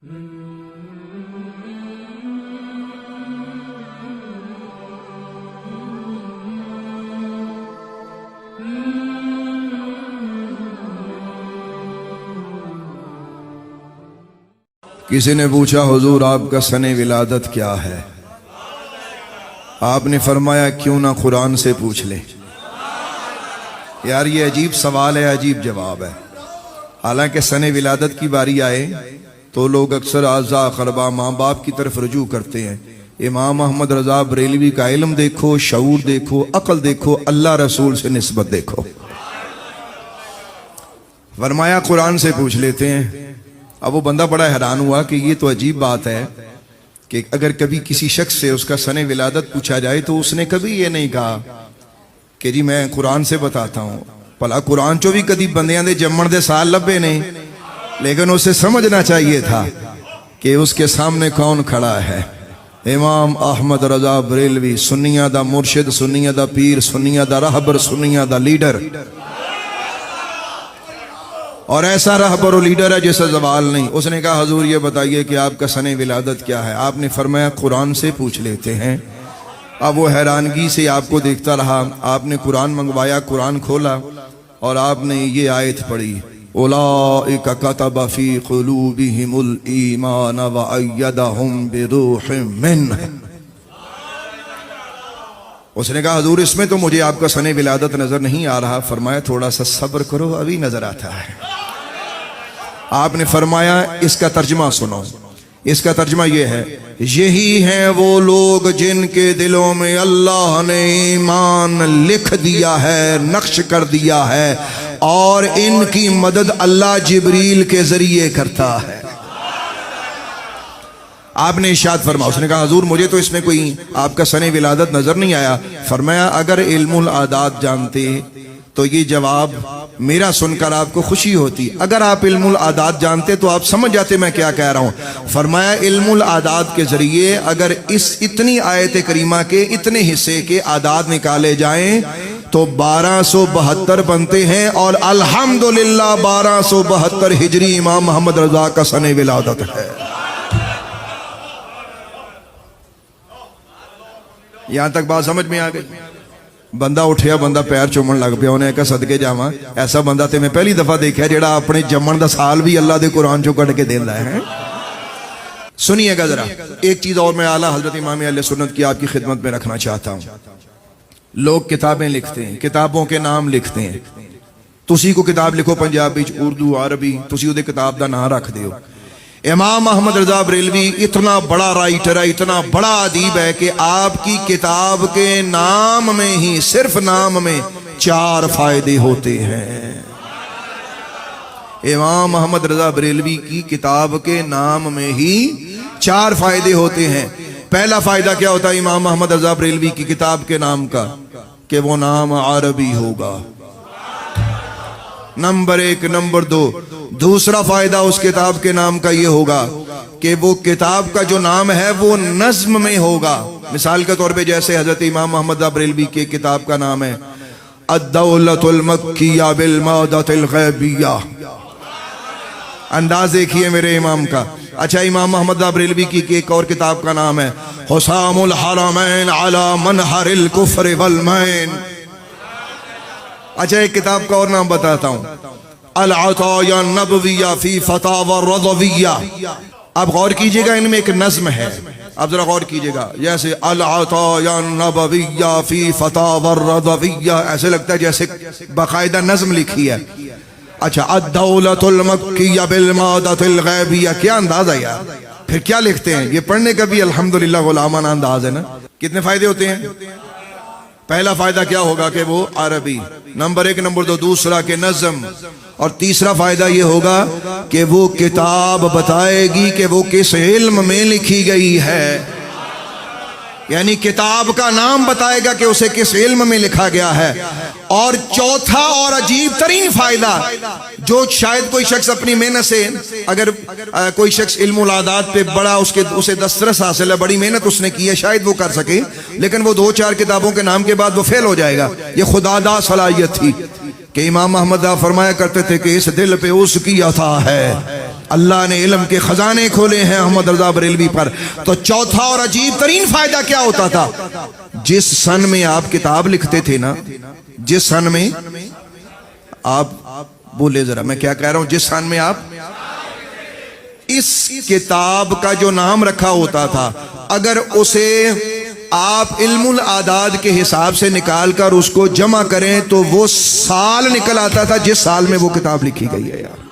کسی نے پوچھا حضور آپ کا سن ولادت کیا ہے؟ آپ نے فرمایا کیوں نہ قرآن سے پوچھ لے۔ یار یہ عجیب سوال ہے، عجیب جواب ہے۔ حالانکہ سن ولادت کی باری آئے تو لوگ اکثر اعزاء اقرباء ماں باپ کی طرف رجوع کرتے ہیں۔ امام احمد رضا بریلوی کا علم دیکھو، شعور دیکھو، عقل دیکھو، اللہ رسول سے نسبت دیکھو۔ فرمایا قرآن سے پوچھ لیتے ہیں۔ اب وہ بندہ بڑا حیران ہوا کہ یہ تو عجیب بات ہے کہ اگر کبھی کسی شخص سے اس کا سن ولادت پوچھا جائے تو اس نے کبھی یہ نہیں کہا کہ جی میں قرآن سے بتاتا ہوں۔ بھلا قرآن چو بھی کدی بندیاں دے جمن دے سال لبے نہیں، لیکن اسے سمجھنا چاہیے تھا کہ اس کے سامنے کون کھڑا ہے۔ امام احمد رضا بریلوی، سنیاں دا مرشد، سنیاں دا پیر، سنیاں دا رہبر، سنیاں دا لیڈر، اور ایسا رہبر و لیڈر ہے جیسا زوال نہیں۔ اس نے کہا حضور یہ بتائیے کہ آپ کا سن ولادت کیا ہے؟ آپ نے فرمایا قرآن سے پوچھ لیتے ہیں۔ اب وہ حیرانگی سے آپ کو دیکھتا رہا۔ آپ نے قرآن منگوایا، قرآن کھولا اور آپ نے یہ آیت پڑھی، اولئک کتب فی قلوبہم الایمان وایدہم بروح منہ۔ اس نے کہا حضور اس میں تو مجھے آپ کا سن ولادت نظر نہیں آ رہا۔ فرمایا تھوڑا سا صبر کرو، ابھی نظر آتا ہے۔ آپ نے فرمایا اس کا ترجمہ سنو۔ اس کا ترجمہ یہ ہے، یہی ہیں وہ لوگ جن کے دلوں میں اللہ نے ایمان لکھ دیا ہے، نقش کر دیا ہے، اور ان کی مدد اللہ جبریل کے ذریعے کرتا ہے۔ آپ نے ارشاد فرمایا، اس نے کہا حضور مجھے تو اس میں کوئی آپ کا سن ولادت نظر نہیں آیا۔ فرمایا اگر علم العادات جانتے تو یہ جواب میرا سن کر آپ کو خوشی ہوتی۔ اگر آپ علم العادات جانتے تو آپ سمجھ جاتے میں کیا کہہ رہا ہوں۔ فرمایا علم العادات کے ذریعے اگر اس اتنی آیت کریمہ کے اتنے حصے کے اعداد نکالے جائیں تو 1272 بنتے ہیں، اور الحمدللہ 1272 ہجری امام محمد رضا کا سن ولادت ہے۔ یہاں تک بات سمجھ میں آ گئی؟ بندہ اٹھیا، بندہ پیر چومن لگ پیا، انہیں کہا صدقے جاواں ایسا بندہ تے میں پہلی دفعہ دیکھا جیڑا اپنے جمن دا سال بھی اللہ دے قرآن چو کٹ کے دیندا ہے۔ سنیے گا ذرا ایک چیز اور میں اعلیٰ حضرت امام اہل سنت کی آپ کی خدمت میں رکھنا چاہتا ہوں۔ لوگ کتابیں لکھتے ہیں، کتابوں کے نام لکھتے ہیں۔ تسی کو کتاب لکھو پنجابی، اردو، عربی، تسی وہ دے کتاب دا نام رکھ دیو۔ امام احمد رضا بریلوی اتنا بڑا رائٹر ہے، اتنا بڑا ادیب ہے کہ آپ کی کتاب کے نام میں ہی، صرف نام میں 4 فائدے ہوتے ہیں۔ امام احمد رضا بریلوی کی کتاب کے نام میں ہی 4 فائدے ہوتے ہیں۔ پہلا فائدہ کیا ہوتا ہے امام احمد رضا بریلوی کی کتاب کے نام کا؟ کہ وہ نام عربی ہوگا، نمبر 1۔ نمبر 2، دوسرا فائدہ اس کتاب کے نام کا یہ ہوگا کہ وہ کتاب کا جو نام ہے وہ نظم میں ہوگا۔ مثال کے طور پہ جیسے حضرت امام محمد بریلوی کی کتاب کا نام ہے الدولۃ المکیہ بالمادۃ الغیبیہ۔ انداز دیکھیے میرے امام کا۔ اچھا امام محمد بریلوی کی ایک اور کتاب کا نام ہے حسام الحرمین علی منحر الکفر والمین۔ اچھا ایک کتاب کا اور نام بتاتا ہوں، العطایا النبویہ فی فتاوی الرضویہ۔ اب غور کیجئے گا، ان میں ایک نظم ہے، اب ذرا غور کیجئے گا۔ جیسے العطایا النبویہ فی فتاوی الرضویہ، ایسے لگتا ہے جیسے باقاعدہ نظم لکھی ہے۔ اچھا الدولۃ المکیہ بالمادۃ الغیبیہ، کیا انداز ہے یار! پھر کیا لکھتے ہیں؟ یہ پڑھنے کا بھی الحمدللہ غلامانہ انداز ہے نا۔ کتنے فائدے ہوتے ہیں؟ پہلا فائدہ کیا ہوگا کہ وہ عربی، نمبر 1۔ نمبر 2، دوسرا کہ نظم، اور تیسرا فائدہ یہ ہوگا کہ وہ کتاب بتائے گی کہ وہ کس علم میں لکھی گئی ہے، یعنی کتاب کا نام بتائے گا کہ اسے کس علم میں لکھا گیا ہے۔ اور چوتھا اور عجیب ترین فائدہ جو شاید کوئی شخص اپنی محنت سے، اگر کوئی شخص علم العادات پہ بڑا اسے دسترس حاصل ہے، بڑی محنت اس نے کی ہے، شاید وہ کر سکے، لیکن وہ 2-4 کتابوں کے نام کے بعد وہ فیل ہو جائے گا۔ یہ خدا دا صلاحیت تھی کہ امام احمد فرمایا کرتے تھے کہ اس دل پہ اس کی عطا ہے اللہ نے علم کے خزانے کھولے ہیں احمد رضا بریلوی پر۔ تو چوتھا اور عجیب ترین فائدہ کیا ہوتا تھا؟ جس سن میں آپ کتاب لکھتے تھے نا، جس سن میں آپ بولے ذرا میں کیا کہہ رہا ہوں، جس سن میں آپ اس کتاب کا جو نام رکھا ہوتا تھا، اگر اسے آپ علم الاعداد کے حساب سے نکال کر اس کو جمع کریں تو وہ سال نکل آتا تھا جس سال میں وہ کتاب لکھی گئی ہے یار۔